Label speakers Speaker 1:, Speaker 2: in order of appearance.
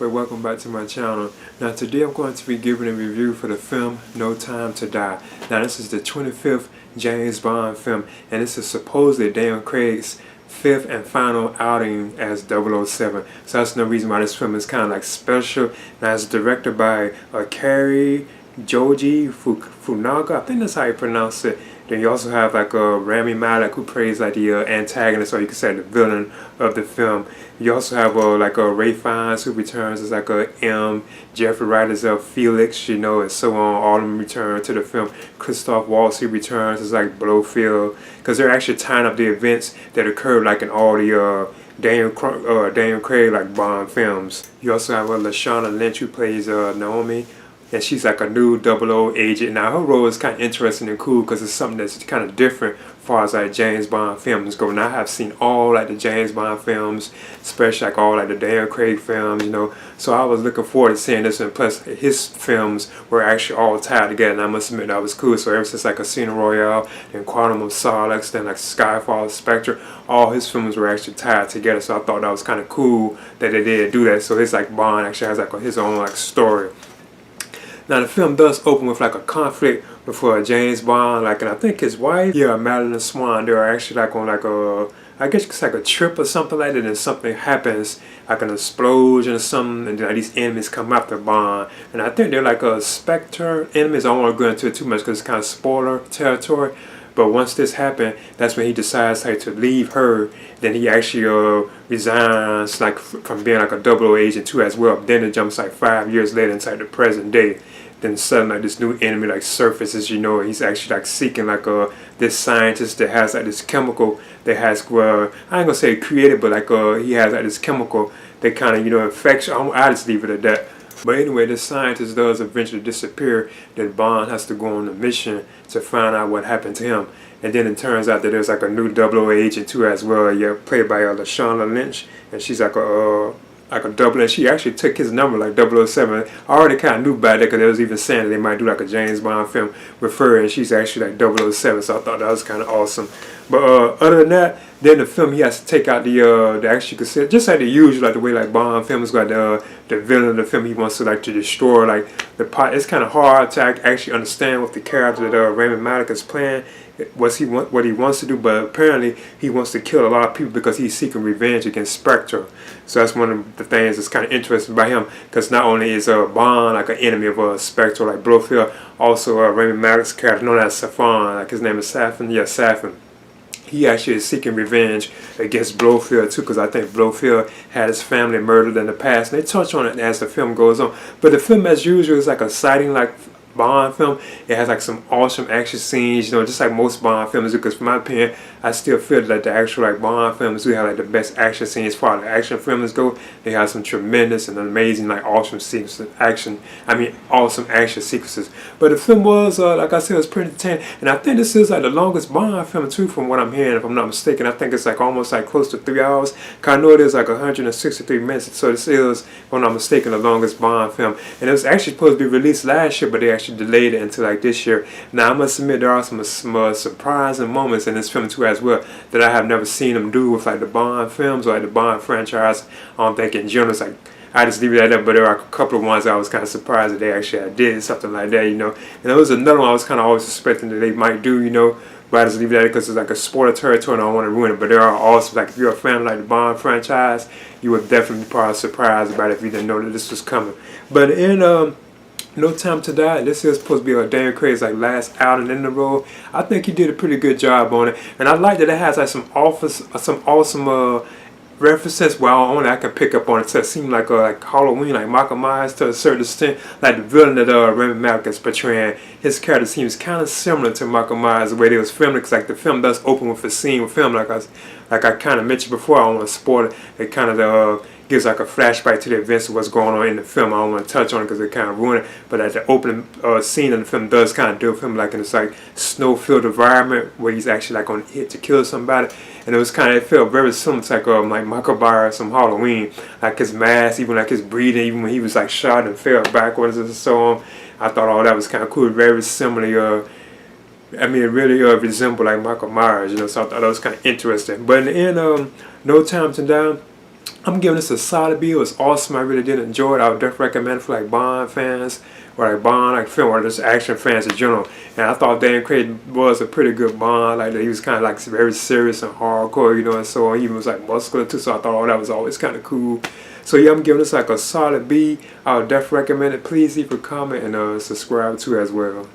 Speaker 1: and welcome back to my channel. Now today I'm going to be giving a review for the film No Time to Die. Now this is the 25th James Bond film, and this is supposedly Daniel Craig's fifth and final outing as 007. So that's no reason why this film is kind of like special. Now it's directed by Cary Joji Fukunaga. I think that's how you pronounce it. Then you also have like Rami Malek, who plays like the antagonist, or you could say the villain of the film. You also have Ray Fiennes, who returns as like M. Jeffrey Wright as Felix, you know, and so on. All of them return to the film. Christoph Waltz, he returns as like Blofeld, because they're actually tying up the events that occurred like in all the Daniel Craig like Bond films. You also have Lashana Lynch, who plays Naomi. And she's like a new 00 agent. Now her role is kind of interesting and cool because it's something that's kind of different as far as like James Bond films go. Now I have seen all like the James Bond films, especially like all like the Daniel Craig films, you know. So I was looking forward to seeing this, and plus his films were actually all tied together, and I must admit that was cool. So ever since like Casino Royale, then Quantum of Solace, then like Skyfall, Spectre, all his films were actually tied together. So I thought that was kind of cool that they did do that. So his like Bond actually has like his own like story. Now the film does open with like a conflict with James Bond, like, and I think his wife, Madeline Swan, they're actually like on like I guess it's like a trip or something like that, and something happens, like an explosion or something, and then like, these enemies come after Bond, and I think they're like a Spectre enemies. I don't want to go into it too much because it's kind of spoiler territory. But once this happened, that's when he decides like to leave her. Then he actually resigns like from being like a 00 agent too as well. Then it jumps like 5 years later into like the present day. Then suddenly like this new enemy like surfaces, you know, and he's actually like seeking like this scientist that has like this chemical that has I ain't gonna say created, but like he has like this chemical that kind of, you know, infects you. I just leave it at that. But anyway, this scientist does eventually disappear. Then Bond has to go on a mission to find out what happened to him. And then it turns out that there's like a new 00 agent too as well. Played by Lashana Lynch, and she's like a double, and she actually took his number like 007. I already kind of knew about that because they was even saying that they might do like a James Bond film with her, and she's actually like 007. So I thought that was kind of awesome. But other than that, then the film, he has to take out the actually consider just like the usual, like the way like Bond films got the villain of the film, he wants to like to destroy like the pot. It's kind of hard to actually understand what the character that Rami Malek is playing, what he wants to do, but apparently he wants to kill a lot of people because he's seeking revenge against Spectre. So that's one of the things that's kind of interesting about him, because not only is Bond like an enemy of Spectre like Blofeld, also Rami Malek's character known as Safin, like his name is Safin, Safin. He actually is seeking revenge against Blofeld too, because I think Blofeld had his family murdered in the past. And they touch on it as the film goes on. But the film, as usual, is like a exciting like Bond film. It has like some awesome action scenes, you know, just like most Bond films do. Because from my opinion, I still feel that the actual like Bond films do have like the best action scenes as far as the action films go. They have some tremendous and amazing like awesome sequences of action. Awesome action sequences. But the film was like I said, it was pretty entertaining. And I think this is like the longest Bond film too, from what I'm hearing, if I'm not mistaken. I think it's like almost like close to 3 hours. Cause I know it is like 163 minutes. So this is, if I'm not mistaken, the longest Bond film. And it was actually supposed to be released last year, but they actually delayed it until like this year. Now I must admit there are some surprising moments in this film too as well that I have never seen them do with like the Bond films or like the Bond franchise. I don't think in general, it's like I just leave it at that, but there are a couple of ones I was kind of surprised that they actually did something like that, you know. And there was another one I was kind of always suspecting that they might do, you know, but I just leave it at it because it's like a spoiler territory and I don't want to ruin it. But there are also, like, if you're a fan of like the Bond franchise, you would definitely be probably surprised about it if you didn't know that this was coming. But in No Time to Die, this is supposed to be Daniel Craig's like last outing in the role. I think he did a pretty good job on it, and I like that it has like some awesome references. Well, only I can pick up on it. So it seemed like Halloween, like Michael Myers to a certain extent. Like the villain that Rami Malek is portraying, his character seems kind of similar to Michael Myers the way they was filming. Because like the film does open with a scene with film, like I kind of mentioned before. I don't want to spoil it. It kind of gives like a flashback to the events of what's going on in the film. I don't want to touch on it because it kind of ruined it. But at the opening scene of the film does kind of deal with him like in this like snow-filled environment where he's actually like on hit to kill somebody. And it was kind of, it felt very similar to like Michael Myers from Halloween, like his mask, even like his breathing, even when he was like shot and fell backwards and so on. I thought all that was kind of cool, very similar. It really resembled like Michael Myers, you know. So I thought that was kind of interesting. But in the end, No Time to Die, I'm giving this a solid B. It was awesome. I really did enjoy it. I would definitely recommend it for like Bond fans or like Bond like film or just action fans in general. And I thought Daniel Craig was a pretty good Bond. Like he was kind of like very serious and hardcore, you know, and so on. He was like muscular too. So I thought, oh, that was always kind of cool. So yeah, I'm giving this like a solid B. I would definitely recommend it. Please leave a comment and subscribe too as well.